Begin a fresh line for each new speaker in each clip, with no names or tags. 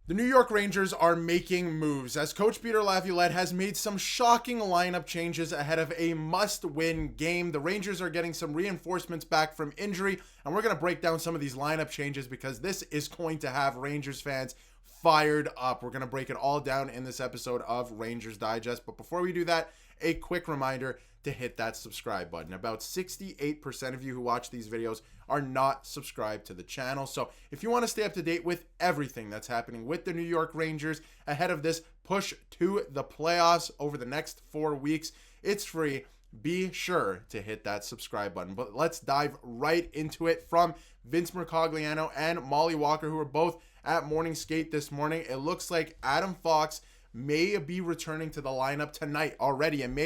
The New York Rangers are making moves as Coach Peter Laviolette has made some shocking lineup changes ahead of a must-win game. The Rangers are getting some reinforcements back from injury, and we're going to break down some of these lineup changes because this is going to have Rangers fans fired up. We're going to break it all down in this episode of Rangers Digest. But before we do that, a quick reminder to hit that subscribe button. About 68% of you who watch these videos are not subscribed to the channel. So if you want to stay up to date with everything that's happening with the New York Rangers ahead of this push to the playoffs over the next 4 weeks, it's free. Be sure to hit that subscribe button. But let's dive right into it from Vince Mercogliano and Molly Walker, who are both at morning skate this morning. It looks like Adam Fox may be returning to the lineup tonight already, and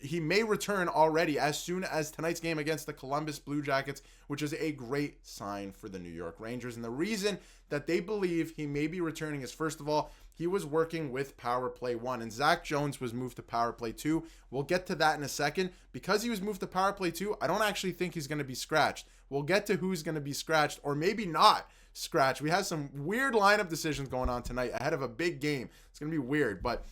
he may return already as soon as tonight's game against the Columbus Blue Jackets, which is a great sign for the New York Rangers. And the reason that they believe he may be returning is, first of all, he was working with Power Play 1, and Zach Jones was moved to Power Play 2. We'll get to that in a second. Because he was moved to Power Play 2, I don't actually think he's going to be scratched. We'll get to who's going to be scratched, or maybe not scratched. We have some weird lineup decisions going on tonight ahead of a big game. It's going to be weird, but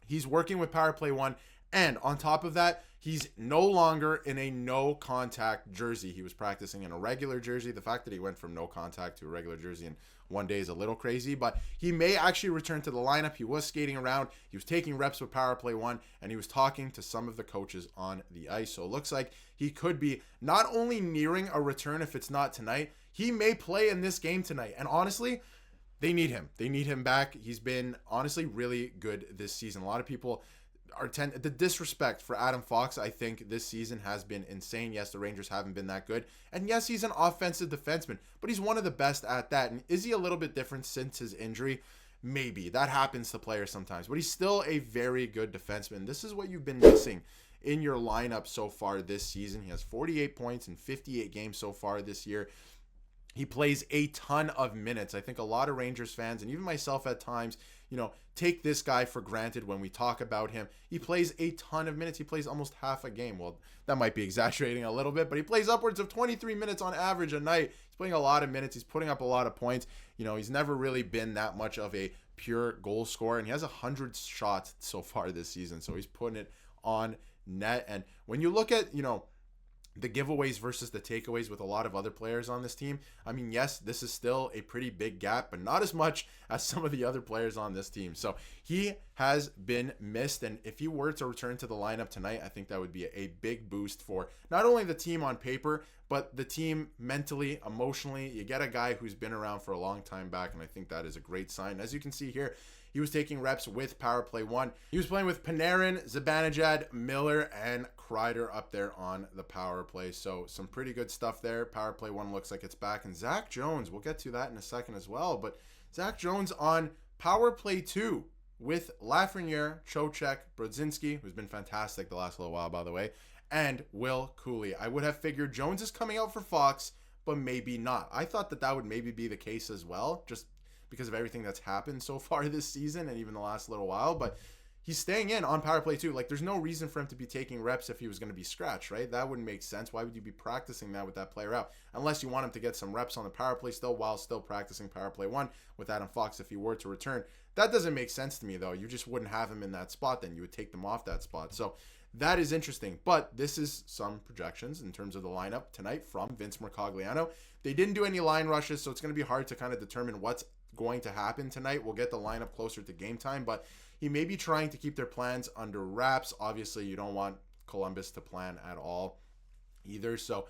he's working with Power Play 1. And on top of that, he's no longer in a no contact jersey. He was practicing in a regular jersey. The fact that he went from no contact to a regular jersey in 1 day is a little crazy, but he may actually return to the lineup. He was skating around. He was taking reps with Power Play 1, and he was talking to some of the coaches on the ice. So it looks like he could be not only nearing a return if it's not tonight, he may play in this game tonight. And honestly, they need him. They need him back. He's been honestly really good this season. A lot of people the disrespect for Adam Fox, I think, this season has been insane. Yes, the Rangers haven't been that good. And yes, he's an offensive defenseman, but he's one of the best at that. And is he a little bit different since his injury? Maybe. That happens to players sometimes. But he's still a very good defenseman. This is what you've been missing in your lineup so far this season. He has 48 points in 58 games so far this year. He plays a ton of minutes. I think a lot of Rangers fans, and even myself at times, take this guy for granted when we talk about him. He plays a ton of minutes. He plays almost half a game. Well, that might be exaggerating a little bit, but he plays upwards of 23 minutes on average a night. He's playing a lot of minutes. He's putting up a lot of points. He's never really been that much of a pure goal scorer, and he has 100 shots so far this season. So he's putting it on net. And when you look at, the giveaways versus the takeaways with a lot of other players on this team, I mean, yes, this is still a pretty big gap, but not as much as some of the other players on this team. So he has been missed, and if he were to return to the lineup tonight, I think that would be a big boost for not only the team on paper, but the team mentally, emotionally. You get a guy who's been around for a long time back, and I think that is a great sign. As you can see here, he was taking reps with Power Play 1. He was playing with Panarin, Zibanejad, Miller, and Kreider up there on the power play. So some pretty good stuff there. Power Play 1 looks like it's back. And Zach Jones, we'll get to that in a second as well. But Zach Jones on Power Play 2 with Lafreniere, Trocheck, Brodzinski, who's been fantastic the last little while, by the way, and Will Cooley. I would have figured Jones is coming out for Fox, but maybe not. I thought that would maybe be the case as well, just because of everything that's happened so far this season and even the last little while. But he's staying in on Power Play 2. Like, there's no reason for him to be taking reps if he was going to be scratched, right? That wouldn't make sense. Why would you be practicing that with that player out? Unless you want him to get some reps on the power play still while still practicing Power Play 1 with Adam Fox if he were to return. That doesn't make sense to me, though. You just wouldn't have him in that spot then. You would take them off that spot. So that is interesting. But this is some projections in terms of the lineup tonight from Vince Mercogliano. They didn't do any line rushes, so it's going to be hard to kind of determine what's going to happen tonight. We'll get the lineup closer to game time, but he may be trying to keep their plans under wraps. Obviously, you don't want Columbus to plan at all either. So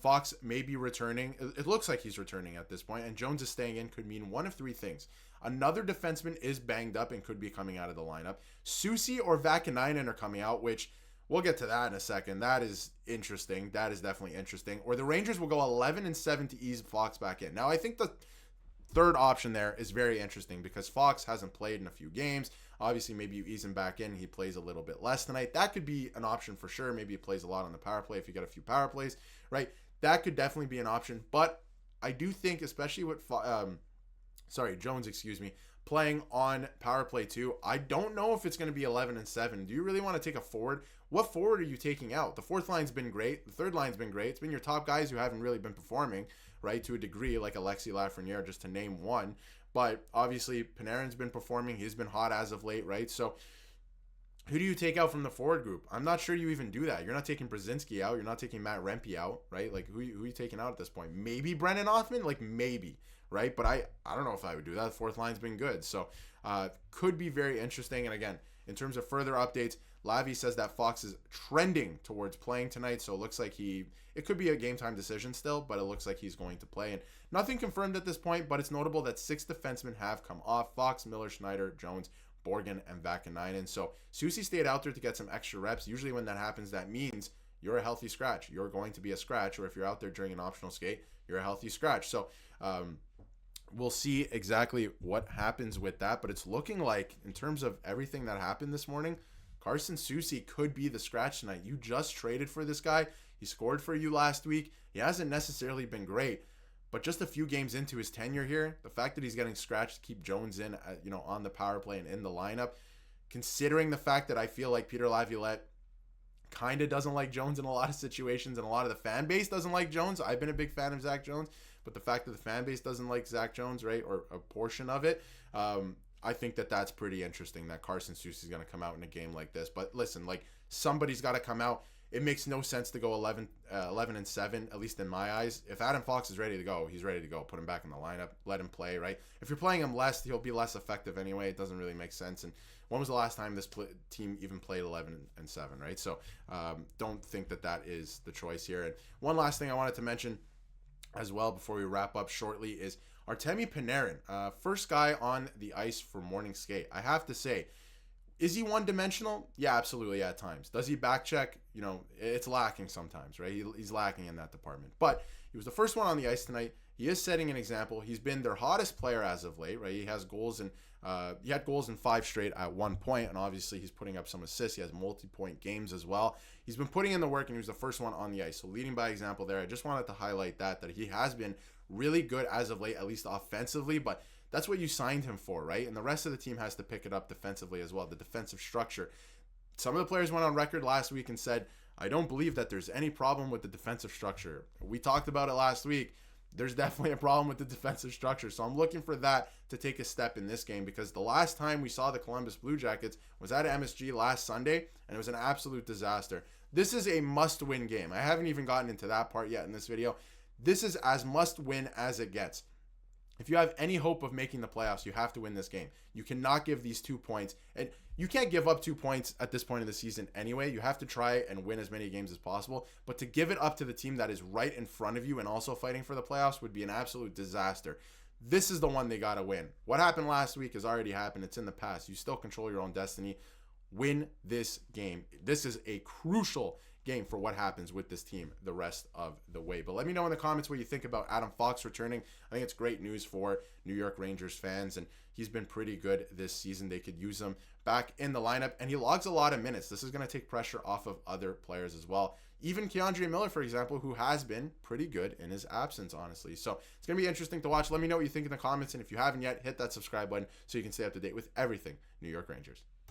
Fox may be returning. It looks like he's returning at this point, and Jones is staying in. Could mean one of three things. Another defenseman is banged up and could be coming out of the lineup. Susi or Vakanainen are coming out, which we'll get to that in a second. That is interesting. That is definitely interesting. Or the Rangers will go 11-7 to ease Fox back in. Now, I think the third option there is very interesting because Fox hasn't played in a few games. Obviously, maybe you ease him back in. He plays a little bit less tonight. That could be an option for sure. Maybe he plays a lot on the power play if you get a few power plays, right? That could definitely be an option. But I do think, especially with Jones, playing on power play 2, I don't know if it's going to be 11-7. Do you really want to take a forward? What forward are you taking out? The fourth line's been great. The third line's been great. It's been your top guys who haven't really been performing, right, to a degree, like Alexis Lafreniere, just to name one. But obviously, Panarin's been performing. He's been hot as of late, right? So who do you take out from the forward group? I'm not sure you even do that. You're not taking Brzezinski out. You're not taking Matt Rempe out, right? Like, who are you taking out at this point? Maybe Brennan Othman? Like, maybe, right? But I don't know if I would do that. The fourth line's been good. So could be very interesting. And again, in terms of further updates, Lavi says that Fox is trending towards playing tonight. So it looks like it could be a game time decision still, but it looks like he's going to play. And nothing confirmed at this point, but it's notable that 6 defensemen have come off: Fox, Miller, Schneider, Jones, Borgen, and Vakanainen. So Soucy stayed out there to get some extra reps. Usually when that happens, that means you're a healthy scratch. You're going to be a scratch, or if you're out there during an optional skate, you're a healthy scratch. So we'll see exactly what happens with that, but it's looking like, in terms of everything that happened this morning, Carson Soucy could be the scratch tonight. You just traded for this guy. He scored for you last week. He hasn't necessarily been great, but just a few games into his tenure here, the fact that he's getting scratched to keep Jones in, on the power play and in the lineup, considering the fact that I feel like Peter Laviolette kind of doesn't like Jones in a lot of situations, and a lot of the fan base doesn't like Jones. I've been a big fan of Zach Jones, but the fact that the fan base doesn't like Zach Jones, right, or a portion of it, I think that that's pretty interesting that Carson Soucy is going to come out in a game like this. But listen, like, somebody's got to come out. It makes no sense to go 11-7, at least in my eyes. If Adam Fox is ready to go, he's ready to go. Put him back in the lineup. Let him play, right? If you're playing him less, he'll be less effective anyway. It doesn't really make sense. And when was the last time this team even played 11-7, right? So don't think that that is the choice here. And one last thing I wanted to mention as well before we wrap up shortly is Artemi Panarin, first guy on the ice for morning skate. I have to say, is he one-dimensional? Yeah, absolutely at times. Does he back check? It's lacking sometimes, right? He's lacking in that department. But he was the first one on the ice tonight. He is setting an example. He's been their hottest player as of late, right? He has goals he had goals in 5 straight at one point, and obviously he's putting up some assists. He has multi-point games as well. He's been putting in the work, and he was the first one on the ice. So leading by example there. I just wanted to highlight that he has been really good as of late, at least offensively, but that's what you signed him for, right? And the rest of the team has to pick it up defensively as well, the defensive structure. Some of the players went on record last week and said, I don't believe that there's any problem with the defensive structure. We talked about it last week. There's definitely a problem with the defensive structure. So I'm looking for that to take a step in this game, because the last time we saw the Columbus Blue Jackets was at MSG last Sunday, and it was an absolute disaster. This is a must-win game. I haven't even gotten into that part yet in this video. This is as must-win as it gets. If you have any hope of making the playoffs, you have to win this game. You cannot give these 2 points. And you can't give up 2 points at this point in the season anyway. You have to try and win as many games as possible. But to give it up to the team that is right in front of you and also fighting for the playoffs would be an absolute disaster. This is the one they got to win. What happened last week has already happened. It's in the past. You still control your own destiny. Win this game. This is a crucial game for what happens with this team the rest of the way. But let me know in the comments what you think about Adam Fox returning. I think it's great news for New York Rangers fans, and he's been pretty good this season. They could use him back in the lineup, and he logs a lot of minutes. This is going to take pressure off of other players as well. Even Keandre Miller, for example, who has been pretty good in his absence, honestly. So it's going to be interesting to watch. Let me know what you think in the comments, and if you haven't yet, hit that subscribe button so you can stay up to date with everything New York Rangers.